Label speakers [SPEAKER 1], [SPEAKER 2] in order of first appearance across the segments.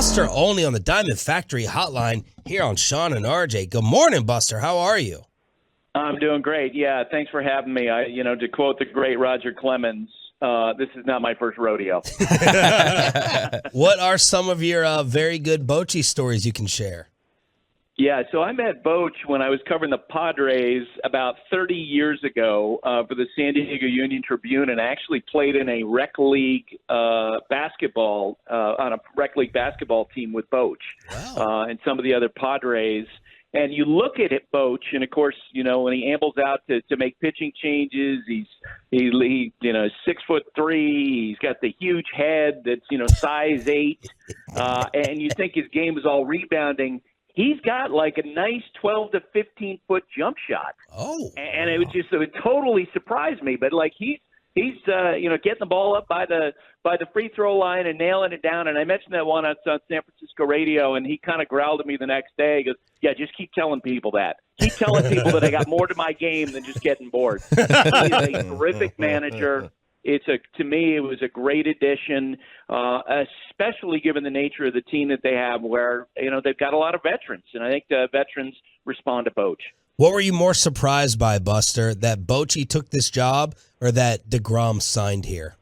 [SPEAKER 1] Buster Olney on the Diamond Factory Hotline here on Shan and RJ. Good morning, Buster. How are you?
[SPEAKER 2] I'm doing great. Yeah, thanks for having me. To quote the great Roger Clemens, this is not my first rodeo.
[SPEAKER 1] What are some of your very good Bochy stories you can share?
[SPEAKER 2] Yeah, so I met Boch when I was covering the Padres about 30 years ago for the San Diego Union Tribune, and I actually played in a rec league basketball on a rec league basketball team with Boch.
[SPEAKER 1] Wow.
[SPEAKER 2] And some of the other Padres. And you look at it, Boch, and of course, when he ambles out to make pitching changes, he's 6'3", he's got the huge head that's size 8, and you think his game is all rebounding. He's got like a nice 12 to 15-foot jump shot.
[SPEAKER 1] Oh,
[SPEAKER 2] and it totally surprised me. But like he's getting the ball up by the free throw line and nailing it down. And I mentioned that one on San Francisco radio, and he kind of growled at me the next day. He goes, "Yeah, just keep telling people that. Keep telling people that I got more to my game than just getting bored." He's a terrific manager. To me, it was a great addition, especially given the nature of the team that they have, where they've got a lot of veterans, and I think the veterans respond to Boch.
[SPEAKER 1] What were you more surprised by, Buster, that Bochy took this job or that deGrom signed here?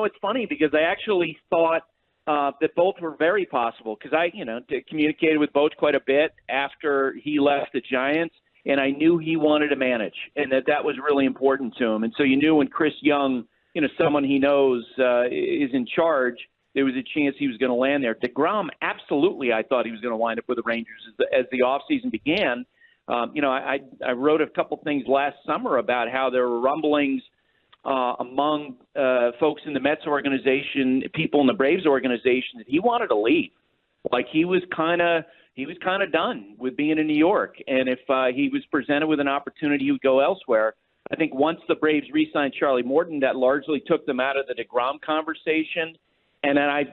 [SPEAKER 2] It's funny because I actually thought that both were very possible because I communicated with Boch quite a bit after he left the Giants. And I knew he wanted to manage, and that was really important to him. And so you knew when Chris Young, someone he knows is in charge, there was a chance he was going to land there. deGrom, absolutely, I thought he was going to wind up with the Rangers as the offseason began. I wrote a couple things last summer about how there were rumblings among folks in the Mets organization, people in the Braves organization, that he wanted to leave. Like he was kind of done with being in New York. And if he was presented with an opportunity, he would go elsewhere. I think once the Braves re-signed Charlie Morton, that largely took them out of the deGrom conversation. And then as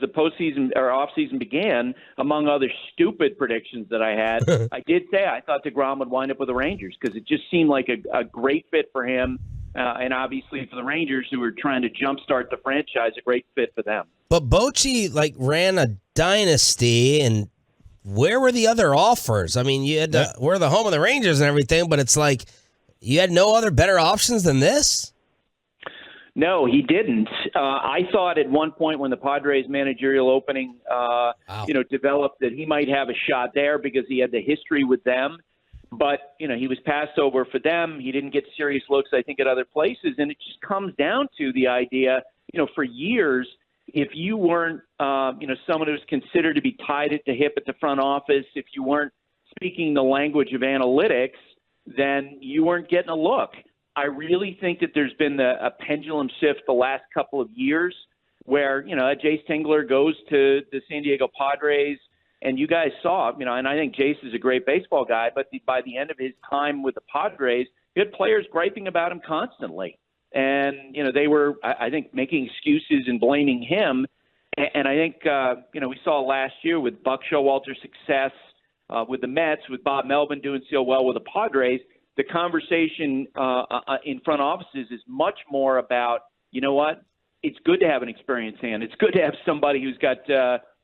[SPEAKER 2] the postseason or offseason began, among other stupid predictions that I had, I did say I thought deGrom would wind up with the Rangers because it just seemed like a great fit for him. And obviously for the Rangers, who were trying to jumpstart the franchise, a great fit for them.
[SPEAKER 1] But Bochy ran a dynasty, and where were the other offers? I mean, you had we're the home of the Rangers and everything, but it's like you had no other better options than this?
[SPEAKER 2] No, he didn't. I thought at one point when the Padres managerial opening, developed that he might have a shot there because he had the history with them. But, he was passed over for them. He didn't get serious looks, I think, at other places. And it just comes down to the idea, for years, if you weren't, someone who was considered to be tied at the hip at the front office, if you weren't speaking the language of analytics, then you weren't getting a look. I really think that there's been a pendulum shift the last couple of years where, Jace Tingler goes to the San Diego Padres, and you guys saw, and I think Jace is a great baseball guy, but by the end of his time with the Padres, you had players griping about him constantly. And, they were, I think, making excuses and blaming him. And I think, we saw last year with Buck Showalter's success with the Mets, with Bob Melvin doing so well with the Padres, the conversation in front offices is much more about, it's good to have an experienced hand. It's good to have somebody who's got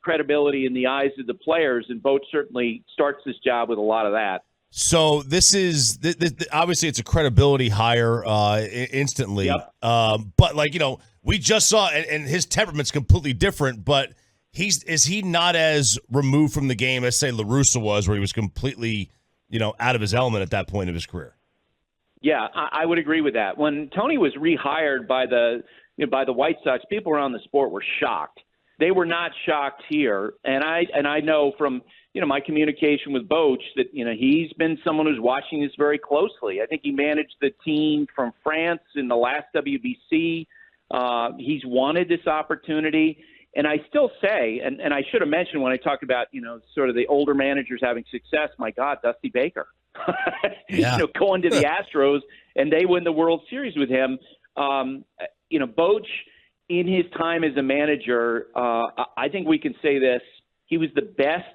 [SPEAKER 2] credibility in the eyes of the players, and Boch certainly starts this job with a lot of that.
[SPEAKER 3] So this is obviously it's a credibility hire instantly.
[SPEAKER 2] Yep.
[SPEAKER 3] But we just saw, and his temperament's completely different. But is he not as removed from the game as say La Russa was, where he was completely out of his element at that point of his career?
[SPEAKER 2] Yeah, I would agree with that. When Tony was rehired by the White Sox, people around the sport were shocked. They were not shocked here, and I know from my communication with Boch that he's been someone who's watching this very closely. I think he managed the team from France in the last WBC. He's wanted this opportunity, and I still say, and I should have mentioned when I talked about sort of the older managers having success. My God, Dusty Baker, going to the Astros, and they win the World Series with him. Boch, in his time as a manager, I think we can say this: he was the best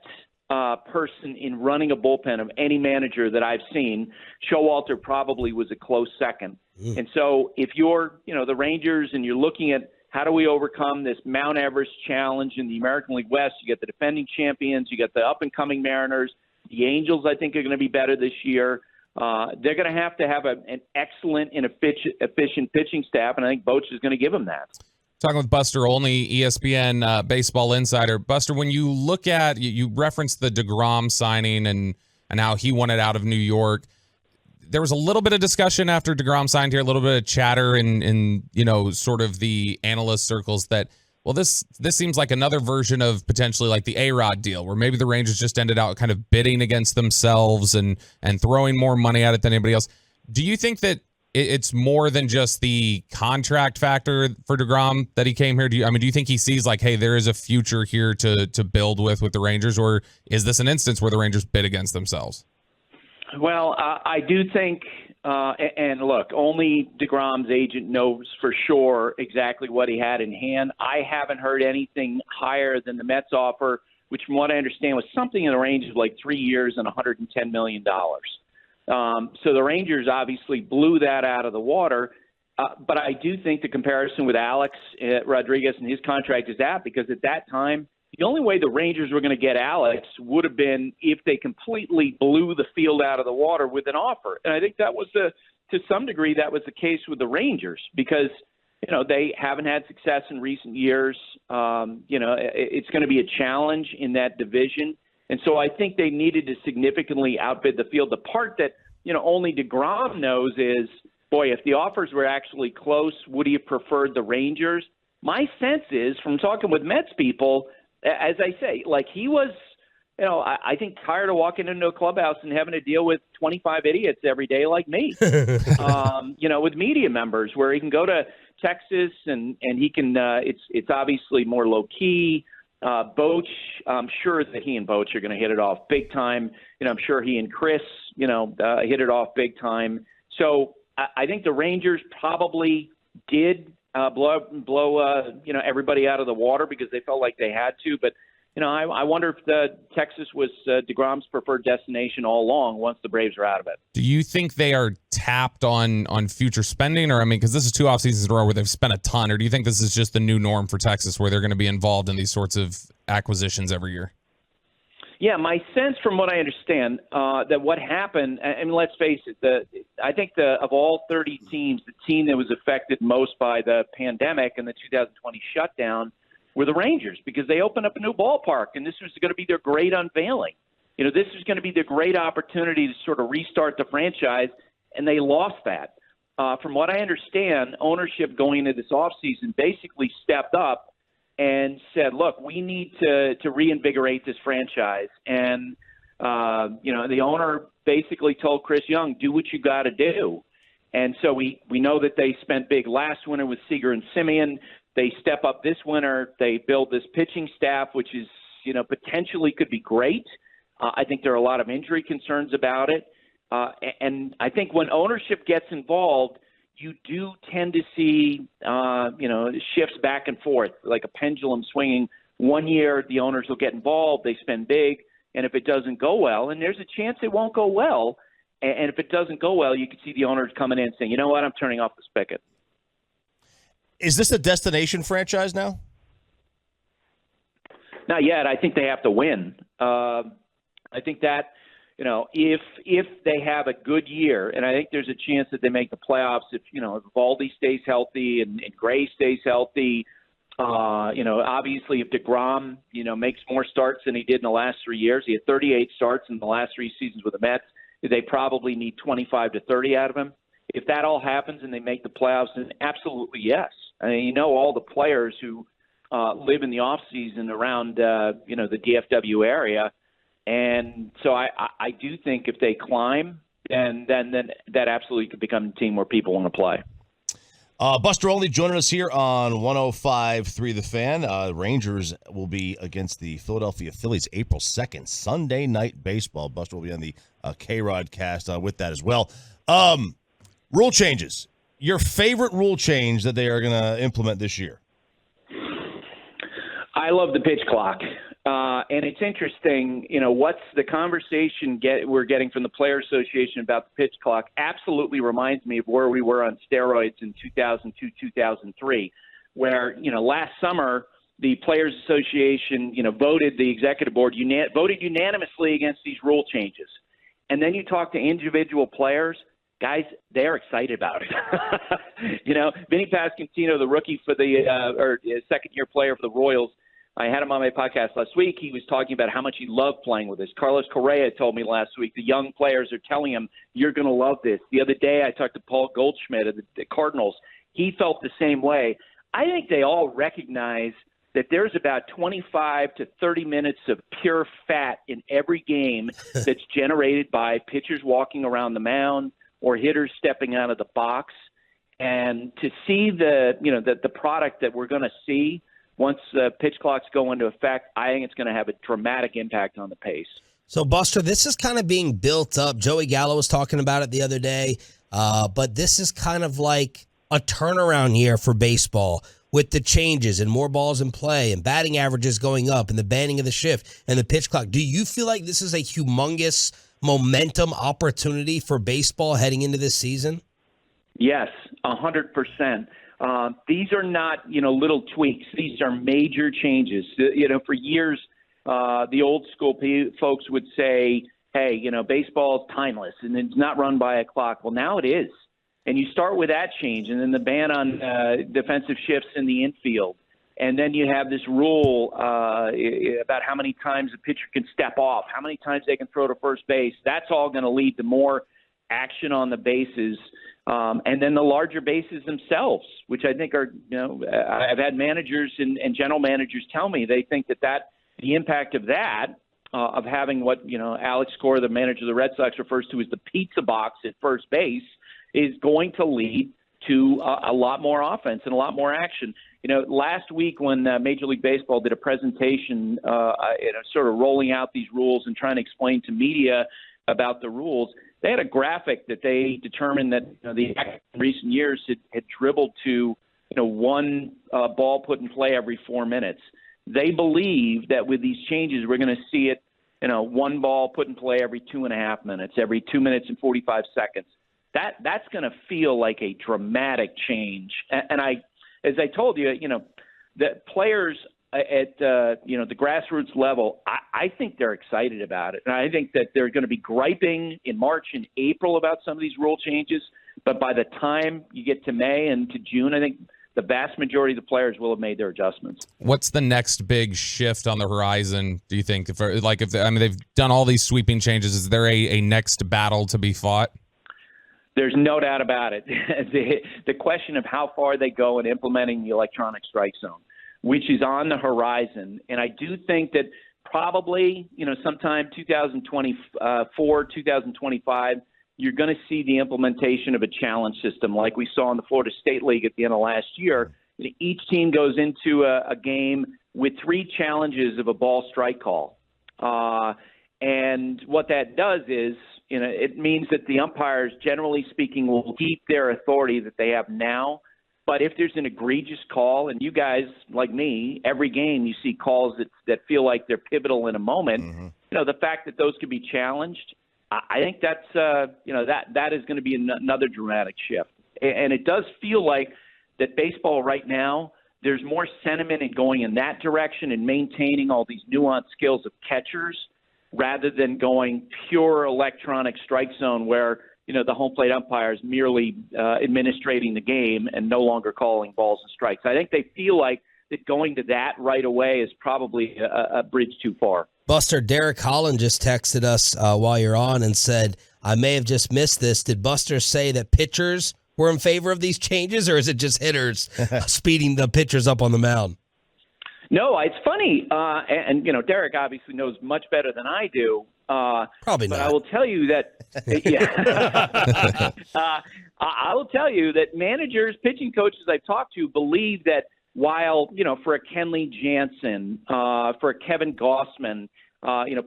[SPEAKER 2] person in running a bullpen of any manager that I've seen. Showalter probably was a close second. And so if you're, the Rangers and you're looking at how do we overcome this Mount Everest challenge in the American League West? You get the defending champions, you get the up-and-coming Mariners. The Angels, I think, are going to be better this year. They're going to have an excellent and efficient pitching staff, and I think Bochy is going to give them that.
[SPEAKER 4] Talking with Buster Olney, ESPN Baseball Insider. Buster, when you look at, you referenced the deGrom signing and how he wanted out of New York. There was a little bit of discussion after deGrom signed here, a little bit of chatter in sort of the analyst circles that, well, this seems like another version of potentially like the A-Rod deal, where maybe the Rangers just ended out kind of bidding against themselves and throwing more money at it than anybody else. Do you think that it's more than just the contract factor for deGrom that he came here? Do you think he sees like, hey, there is a future here to build with the Rangers, or is this an instance where the Rangers bid against themselves?
[SPEAKER 2] Well, I do think, and look, only deGrom's agent knows for sure exactly what he had in hand. I haven't heard anything higher than the Mets offer, which from what I understand was something in the range of like 3 years and $110 million. So the Rangers obviously blew that out of the water. But I do think the comparison with Alex Rodriguez and his contract is apt, because at that time, the only way the Rangers were going to get Alex would have been if they completely blew the field out of the water with an offer. And I think that was to some degree, that was the case with the Rangers, because, they haven't had success in recent years. It's going to be a challenge in that division. And so I think they needed to significantly outbid the field. The part that, only deGrom knows is, boy, if the offers were actually close, would he have preferred the Rangers? My sense is, from talking with Mets people, as I say, like he was, I think tired of walking into a clubhouse and having to deal with 25 idiots every day like me, with media members, where he can go to Texas and he can, it's obviously more low key. Bochy, I'm sure that he and Bochy are going to hit it off big time. I'm sure he and Chris, hit it off big time. So I think the Rangers probably did blow everybody out of the water because they felt like they had to. But, I wonder if Texas was deGrom's preferred destination all along once the Braves are out of it.
[SPEAKER 4] Do you think they are tapped on future spending? Or, because this is 2 off seasons in a row where they've spent a ton. Or do you think this is just the new norm for Texas, where they're going to be involved in these sorts of acquisitions every year?
[SPEAKER 2] Yeah, my sense from what I understand, that what happened, and let's face it, I think of all 30 teams, the team that was affected most by the pandemic and the 2020 shutdown were the Rangers, because they opened up a new ballpark, and this was going to be their great unveiling. This was going to be their great opportunity to sort of restart the franchise, and they lost that. From what I understand, ownership going into this offseason basically stepped up and said, look, we need to reinvigorate this franchise. And, the owner basically told Chris Young, do what you got to do. And so we know that they spent big last winter with Seager and Simeon. They step up this winter. They build this pitching staff, which is, potentially could be great. I think there are a lot of injury concerns about it. And I think when ownership gets involved, you do tend to see, shifts back and forth, like a pendulum swinging. One year, the owners will get involved, they spend big, and if it doesn't go well, and there's a chance it won't go well, and if it doesn't go well, you can see the owners coming in and saying, you know what, I'm turning off the spigot.
[SPEAKER 3] Is this a destination franchise now?
[SPEAKER 2] Not yet. I think they have to win. I think that, if they have a good year, and I think there's a chance that they make the playoffs if Valdi stays healthy and Gray stays healthy. Obviously if deGrom, makes more starts than he did in the last 3 years. He had 38 starts in the last 3 seasons with the Mets. They probably need 25 to 30 out of him. If that all happens and they make the playoffs, then absolutely yes. I mean, all the players who live in the off season around, the DFW area. And so I do think if they climb, then that absolutely could become a team where people want to play.
[SPEAKER 3] Buster Olney joining us here on 105.3 The Fan. Rangers will be against the Philadelphia Phillies April 2nd, Sunday Night Baseball. Buster will be on the KROD cast with that as well. Rule changes. Your favorite rule change that they are going to implement this year?
[SPEAKER 2] I love the pitch clock. And it's interesting, what's the conversation we're getting from the Player Association about the pitch clock absolutely reminds me of where we were on steroids in 2002, 2003, where, last summer the Players Association, voted, the executive board voted unanimously against these rule changes. And then you talk to individual players, guys, they're excited about it. Vinny Pasquantino, the rookie for the second-year player for the Royals, I had him on my podcast last week. He was talking about how much he loved playing with this. Carlos Correa told me last week the young players are telling him, you're going to love this. The other day I talked to Paul Goldschmidt of the Cardinals. He felt the same way. I think they all recognize that there's about 25 to 30 minutes of pure fat in every game that's generated by pitchers walking around the mound or hitters stepping out of the box. And to see the product that we're going to see once pitch clocks go into effect, I think it's going to have a dramatic impact on the pace.
[SPEAKER 1] So, Buster, this is kind of being built up. Joey Gallo was talking about it the other day, but this is kind of like a turnaround year for baseball with the changes and more balls in play and batting averages going up and the banning of the shift and the pitch clock. Do you feel like this is a humongous momentum opportunity for baseball heading into this season?
[SPEAKER 2] Yes, 100%. These are not, little tweaks. These are major changes. For years, the old school folks would say, hey, baseball is timeless and it's not run by a clock. Well, now it is. And you start with that change, and then the ban on defensive shifts in the infield. And then you have this rule about how many times a pitcher can step off, how many times they can throw to first base. That's all going to lead to more action on the bases. And then the larger bases themselves, which I think are, I've had managers and general managers tell me they think that the impact of that, of having what, Alex Cora, the manager of the Red Sox, refers to as the pizza box at first base, is going to lead to a lot more offense and a lot more action. Last week when Major League Baseball did a presentation, sort of rolling out these rules and trying to explain to media about the rules, they had a graphic that they determined that the in recent years had dribbled to one ball put in play every 4 minutes. They believe that with these changes, we're going to see it, one ball put in play every 2.5 minutes, every 2 minutes and 45 seconds. That's going to feel like a dramatic change. And as I told you, the players at the grassroots level, I think they're excited about it. And I think that they're going to be griping in March and April about some of these rule changes. But by the time you get to May and to June, I think the vast majority of the players will have made their adjustments.
[SPEAKER 4] What's the next big shift on the horizon, do you think? If they've done all these sweeping changes, is there a next battle to be fought?
[SPEAKER 2] There's no doubt about it. The question of how far they go in implementing the electronic strike zone, which is on the horizon. And I do think that probably, sometime 2024, 2025, you're going to see the implementation of a challenge system like we saw in the Florida State League at the end of last year. Each team goes into a game with 3 challenges of a ball strike call. And what that does is, it means that the umpires, generally speaking, will keep their authority that they have now. But if there's an egregious call, and you guys, like me, every game you see calls that feel like they're pivotal in a moment, the fact that those could be challenged, I think that's, that is going to be another dramatic shift. And it does feel like that baseball right now, there's more sentiment in going in that direction and maintaining all these nuanced skills of catchers, rather than going pure electronic strike zone where, the home plate umpire is merely administrating the game and no longer calling balls and strikes. I think they feel like that going to that right away is probably a bridge too far.
[SPEAKER 1] Buster, Derek Holland just texted us while you're on and said, I may have just missed this. Did Buster say that pitchers were in favor of these changes, or is it just hitters speeding the pitchers up on the mound?
[SPEAKER 2] No, it's funny, and Derek obviously knows much better than I do.
[SPEAKER 1] Probably not.
[SPEAKER 2] But I will tell you that, I will tell you that managers, pitching coaches I've talked to believe that while, for a Kenley Jansen, for a Kevin Gossman,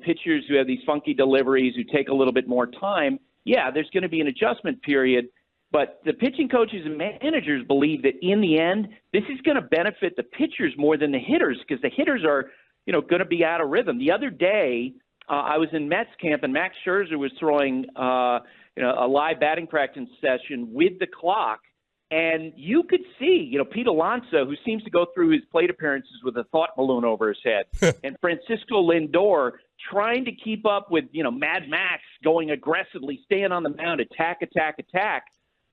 [SPEAKER 2] pitchers who have these funky deliveries who take a little bit more time, there's going to be an adjustment period. But the pitching coaches and managers believe that in the end, this is going to benefit the pitchers more than the hitters, because the hitters are, going to be out of rhythm. The other day, I was in Mets camp, and Max Scherzer was throwing, a live batting practice session with the clock, And you could see, Pete Alonso, who seems to go through his plate appearances with a thought balloon over his head, and Francisco Lindor trying to keep up with, Mad Max going aggressively, staying on the mound, attack.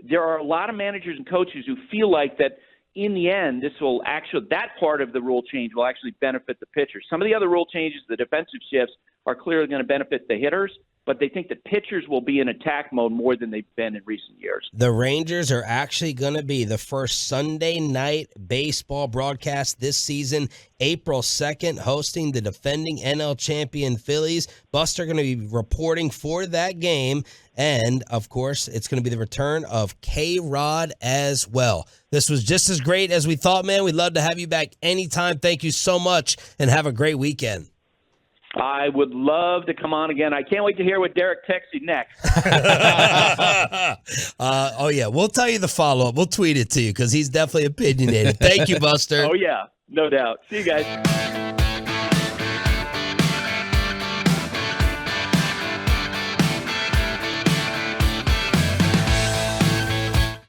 [SPEAKER 2] There are a lot of managers and coaches who feel like that in the end, that part of the rule change will actually benefit the pitcher. Some of the other rule changes, the defensive shifts, are clearly going to benefit the hitters, but they think the pitchers will be in attack mode more than they've been in recent years.
[SPEAKER 1] The Rangers are actually going to be the first Sunday night baseball broadcast this season, April 2nd, hosting the defending NL champion Phillies. Buster going to be reporting for that game, and, of course, it's going to be the return of K-Rod as well. This was just as great as we thought, man. We'd love to have you back anytime. Thank you so much, and have a great weekend.
[SPEAKER 2] I would love to come on again. I can't wait to hear what Derek texts you next.
[SPEAKER 1] Oh, yeah. We'll tell you the follow-up. We'll tweet it to you because he's definitely opinionated. Thank you, Buster.
[SPEAKER 2] Oh, yeah. No doubt. See you guys.